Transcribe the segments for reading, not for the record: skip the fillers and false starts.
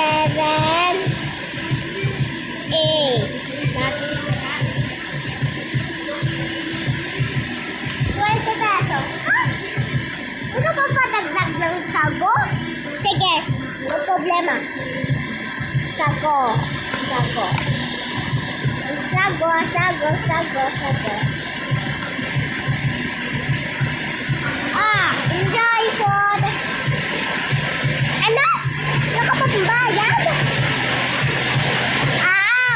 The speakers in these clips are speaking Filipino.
7, 8. 20 pesos. Ah! Ito pa padagdag ng sago? Sige, no problema. Sago. Sago. Sago, sago, sago, sago. Enjoy food. Ano? Nakapagbayad?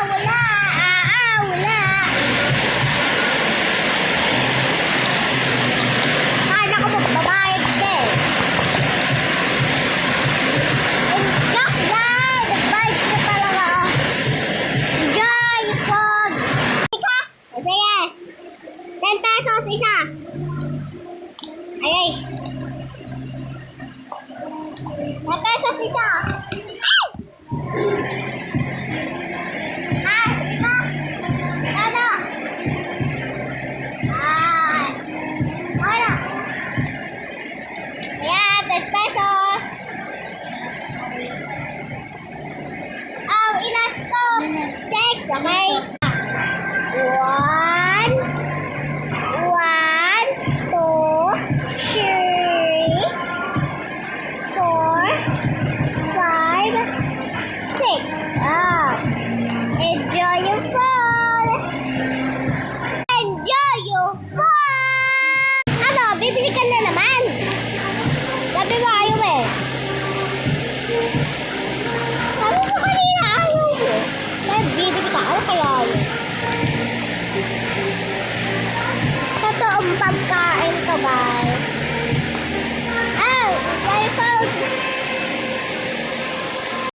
Wala. Wala. Nakapagbayad din. Enjoy guys. Nagbayad na talaga. Enjoy food. Ika? Sige. 10 pesos isa. Ay. 10 pesos ito. Ito. Ano? Ano? Ayan, 10 pesos. Ilan to? 6, okay? 1, 2, 3, 4, 5, 6. Enjoy your food. Enjoy your food. Ano, bibili ka na naman. Sabi mo ayaw eh. Sabi mo kanina ayaw mo. Bibili ka, ano kaya ayaw?